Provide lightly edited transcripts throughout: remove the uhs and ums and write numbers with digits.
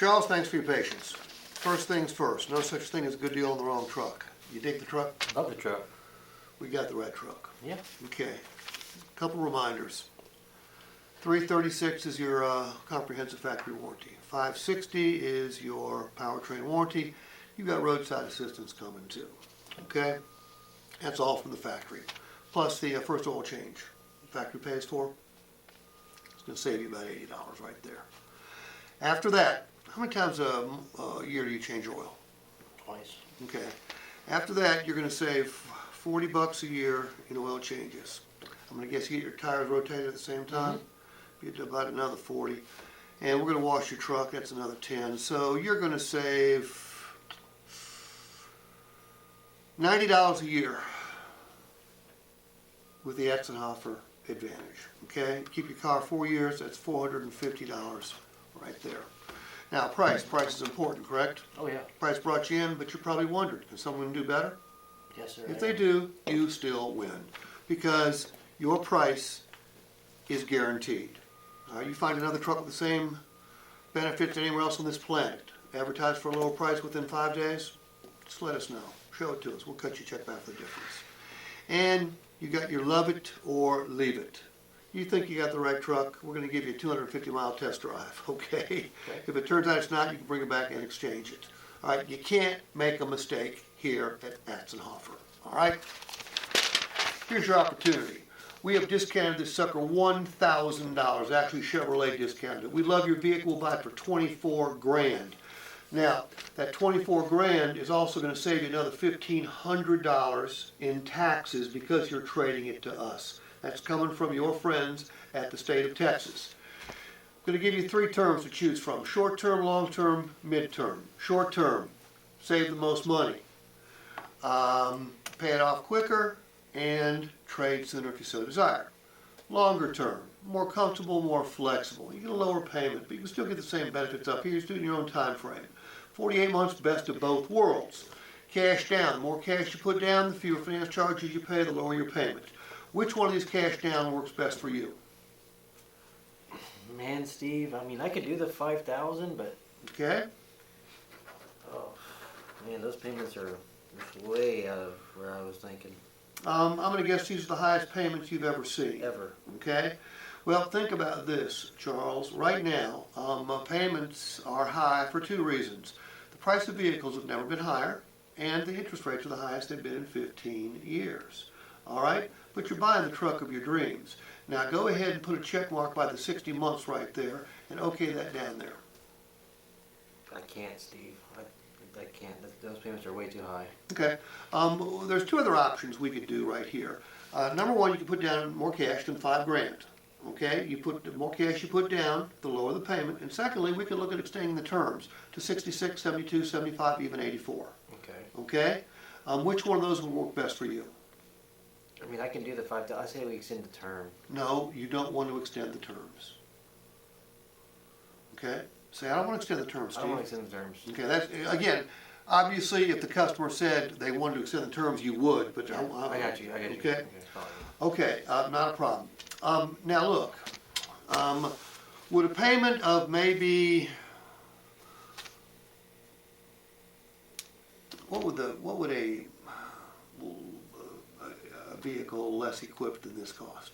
Charles, thanks for your patience. First things first, no such thing as a good deal on the wrong truck. You dig the truck? Love the truck. We got the right truck. Yeah. Okay. Couple reminders. 336 is your comprehensive factory warranty. 560 is your powertrain warranty. You've got roadside assistance coming too. Okay? That's all from the factory. Plus the first oil change the factory pays for. It's going to save you about $80 right there. After that, how many times a year do you change oil? Twice. Okay. After that, you're going to save $40 a year in oil changes. I'm going to guess you get your tires rotated at the same time. Be about another 40. And we're going to wash your truck. That's another 10. So you're going to save $90 a year with the Etzenhofer Advantage. Okay. Keep your car 4 years. That's $450 right there. Now, price is important, correct? Oh yeah. Price brought you in, but you're probably wondering, can someone do better? Yes, sir. If they do, you still win, because your price is guaranteed. All right, you find another truck with the same benefits anywhere else on this planet, advertised for a lower price within 5 days, just let us know. Show it to us. We'll cut you a check back for the difference. And you got your love it or leave it. You think you got the right truck, we're going to give you a 250-mile test drive, okay? If it turns out it's not, you can bring it back and exchange it. All right, you can't make a mistake here at Etzenhofer, all right? Here's your opportunity. We have discounted this sucker $1,000, actually Chevrolet discounted it. We love your vehicle, we'll buy it for $24 grand. Now, that $24 grand is also going to save you another $1,500 in taxes because you're trading it to us. That's coming from your friends at the state of Texas. I'm going to give you 3 terms to choose from: short term, long term, mid term. Short term, save the most money, pay it off quicker, and trade sooner if you so desire. Longer term, more comfortable, more flexible. You get a lower payment, but you can still get the same benefits up here. You just do it in your own time frame. 48 months, best of both worlds. Cash down. The more cash you put down, the fewer finance charges you pay, the lower your payment. Which one of these cash down works best for you? Man, Steve, I mean, I could do the 5,000, but Okay. oh, man, those payments are just way out of where I was thinking. I'm going to guess these are the highest payments you've ever seen. Ever. Okay. Well, think about this, Charles. Right now, payments are high for 2 reasons. The price of vehicles have never been higher, and the interest rates are the highest they've been in 15 years. All right? But you're buying the truck of your dreams. Now go ahead and put a check mark by the 60 months right there and okay that down there. I can't, Steve. I can't. Those payments are way too high. Okay. There's 2 other options we could do right here. Number 1, you can put down more cash than 5 grand. Okay? You put the more cash you put down, the lower the payment. And secondly, we can look at extending the terms to 66, 72, 75, even 84. Okay. Okay? Which one of those would work best for you? I mean, I can do the 5,000. I say we extend the term. No, you don't want to extend the terms. Okay? Say, I don't want to extend the terms, I Steve. don't want to extend the terms. Okay, that's, again, obviously, if the customer said they wanted to extend the terms, you would, but... I got you. Okay? Okay, not a problem. Now, look, would a payment of maybe... What would a vehicle less equipped than this cost?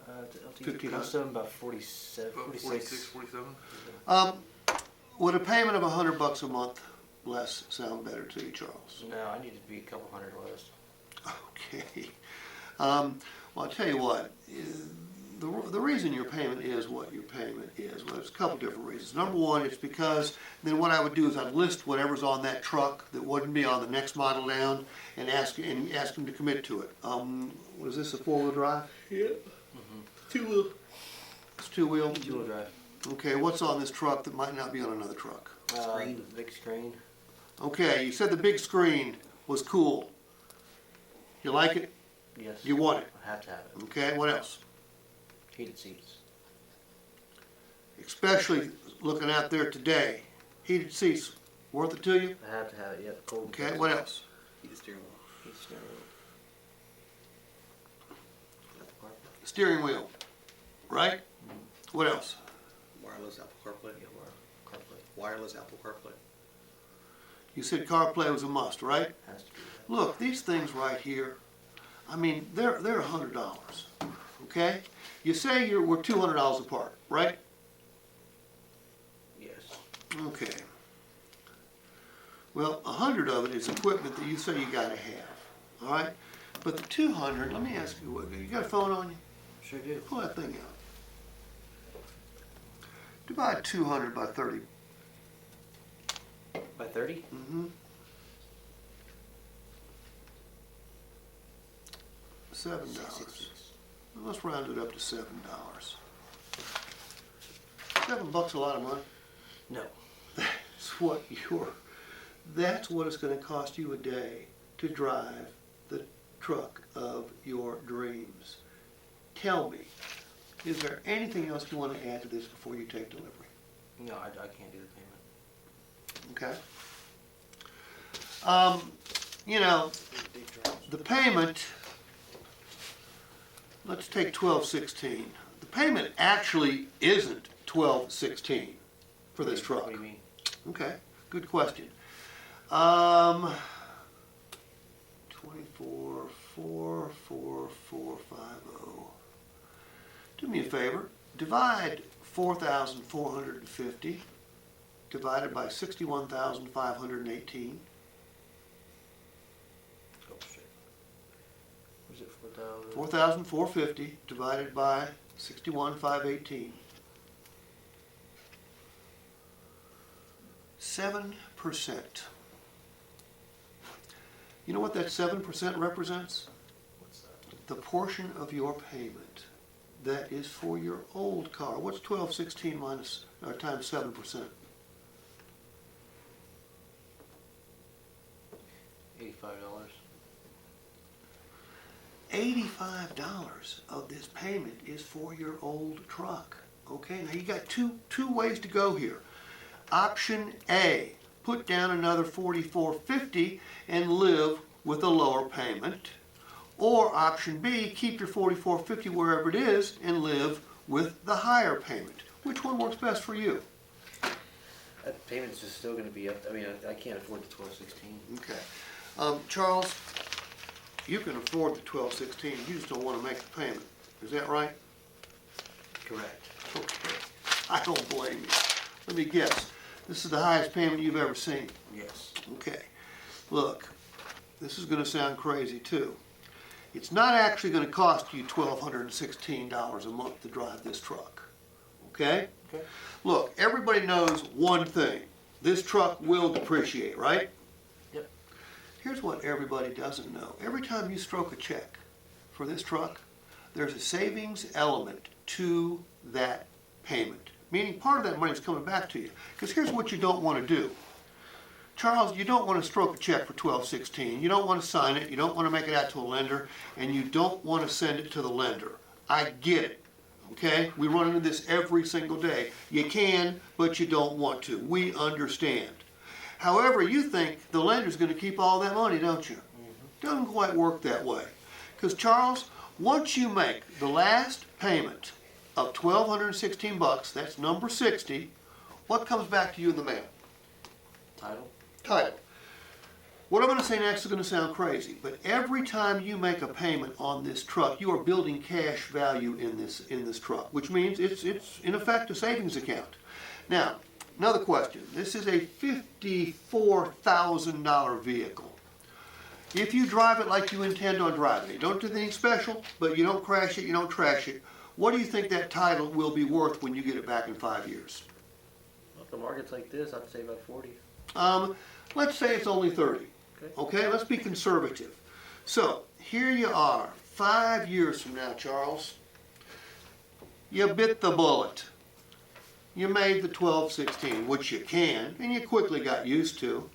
LT cost them about 47, 46. 47. Would a payment of $100 a month less sound better to you, Charles? No, I need it to be a couple hundred less. Okay. Well, I'll tell you what. The reason your payment is what your payment is, well, there's a couple different reasons. Number 1, it's because then what I would do is I'd list whatever's on that truck that wouldn't be on the next model down and ask them to commit to it. Was this a 4-wheel drive? Yeah. 2-wheel. It's 2-wheel? 2-wheel drive. Okay, what's on this truck that might not be on another truck? The big screen. Okay, you said the big screen was cool. You like it? Yes. You want it? I have to have it. Okay, what else? Heated seats. Especially looking out there today. Heated seats, worth it to you? I have to have it, yep. Cold. Okay, what else? Heated steering wheel. Heated steering wheel. Steering wheel, right? What else? Wireless Apple CarPlay. Yeah, CarPlay. Wireless Apple CarPlay. You said CarPlay was a must, right? Has to be. Look, these things right here, I mean, they're $100, okay? You say we're $200 apart, right? Yes. Okay. Well, 100 of it is equipment that you say you gotta have, all right? But the 200, let me ask you, what, you got a phone on you? Sure do. Pull that thing out. Divide 200 by 30. By 30? Mm-hmm. $7. Let's round it up to $7. $7 a lot of money. No. That's what it's gonna cost you a day to drive the truck of your dreams. Tell me, is there anything else you want to add to this before you take delivery? No, I can't do the payment. Okay. You know, the payment, let's take 1216. The payment actually isn't 1216 for this truck. What do you mean? Okay, good question. 24,44450. Do me a favor, divide 4,450 divided by 61,518. Oh, shit. Was it 4,000? 4,450 divided by 61,518. 7%. You know what that 7% represents? What's that? The portion of your payment that is for your old car. What's 1216 minus or times 7%? $85. $85 of this payment is for your old truck. Okay, now you got two ways to go here. Option A, put down another $44.50 and live with a lower payment. Or option B, keep your $44.50 wherever it is and live with the higher payment. Which one works best for you? That payment's just still gonna be up, I mean, I can't afford the 1216. Okay. Charles, you can afford the 1216, you just don't want to make the payment. Is that right? Correct. Okay. I don't blame you. Let me guess. This is the highest payment you've ever seen. Yes. Okay. Look, this is going to sound crazy too. It's not actually going to cost you $1,216 a month to drive this truck. Okay? Okay. Look, everybody knows one thing. This truck will depreciate, right? Yep. Here's what everybody doesn't know. Every time you stroke a check for this truck, there's a savings element to that payment. Meaning part of that money is coming back to you. Because here's what you don't want to do. Charles, you don't want to stroke a check for $1,216. You don't want to sign it. You don't want to make it out to a lender. And you don't want to send it to the lender. I get it. Okay? We run into this every single day. You can, but you don't want to. We understand. However, you think the lender's going to keep all that money, don't you? Doesn't quite work that way. Because Charles, once you make the last payment of $1,216, that's number 60, what comes back to you in the mail? Title? Title. What I'm going to say next is going to sound crazy, but every time you make a payment on this truck, you are building cash value in this truck, which means it's in effect a savings account. Now, another question. This is a $54,000 vehicle. If you drive it like you intend on driving it, you don't do anything special, but you don't crash it, you don't trash it, what do you think that title will be worth when you get it back in 5 years? Well, if the market's like this, I'd say about 40. Let's say it's only 30. Okay, let's be conservative. So, here you are, 5 years from now, Charles. You bit the bullet. You made the 1216, which you can, and you quickly got used to.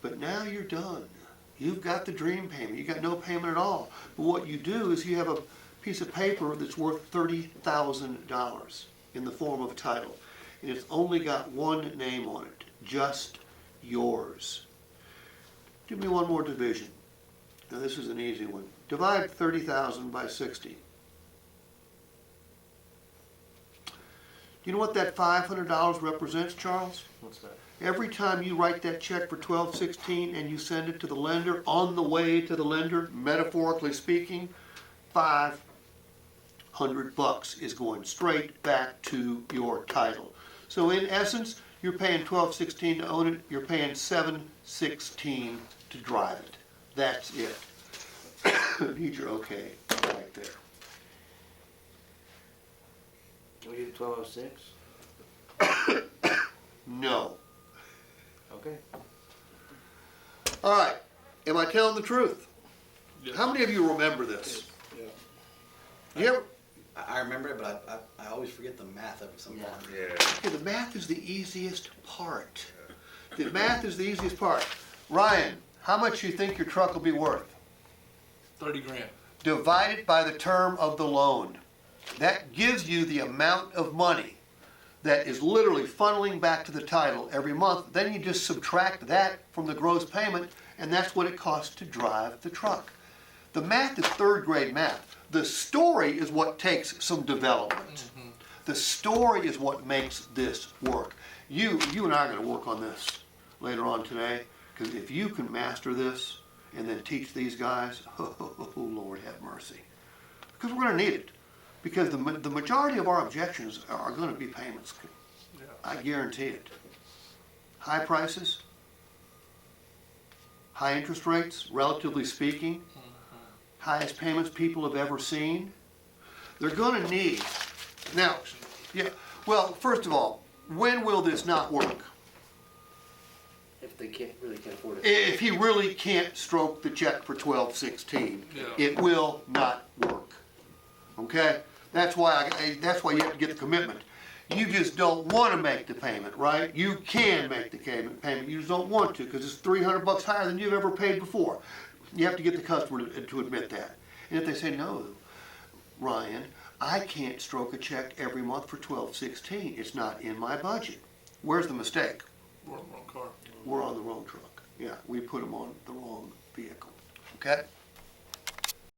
But now you're done. You've got the dream payment. You got no payment at all. But what you do is you have a piece of paper that's worth $30,000 in the form of a title. And it's only got one name on it, just yours. Give me one more division. Now this is an easy one. Divide 30,000 by 60. You know what that $500 represents, Charles? What's that? Every time you write that check for 1216 and you send it to the lender, on the way to the lender, metaphorically speaking, $500 is going straight back to your title. So in essence, you're paying 1216 to own it, you're paying 716 to drive it. That's it. Need your okay right there. Can we do 1206? No. Okay. All right. Am I telling the truth? Yes. How many of you remember this? Yeah. You ever, I remember it, but I always forget the math of it sometimes. Yeah. okay, the math is the easiest part. The math is the easiest part. Ryan, how much do you think your truck will be worth? 30 grand. Divide it by the term of the loan. That gives you the amount of money that is literally funneling back to the title every month. Then you just subtract that from the gross payment, and that's what it costs to drive the truck. The math is third grade math. The story is what takes some development. The story is what makes this work. You and I are going to work on this later on today, because if you can master this and then teach these guys, oh Lord have mercy. Because we're going to need it. Because the majority of our objections are going to be payments. Yeah. I guarantee it. High prices, high interest rates, relatively speaking, highest payments people have ever seen. They're going to need. Now, yeah, well, first of all, when will this not work? If they really can't afford it. If he really can't stroke the check for 1216, Yeah. it will not work. Okay? That's why you have to get the commitment. You just don't want to make the payment, right? You can make the payment. You just don't want to because it's $300 higher than you've ever paid before. You have to get the customer to admit that. And if they say, no, Ryan, I can't stroke a check every month for 1216. It's not in my budget. Where's the mistake? Wrong car. We're on the wrong truck. Yeah, we put them on the wrong vehicle. Okay?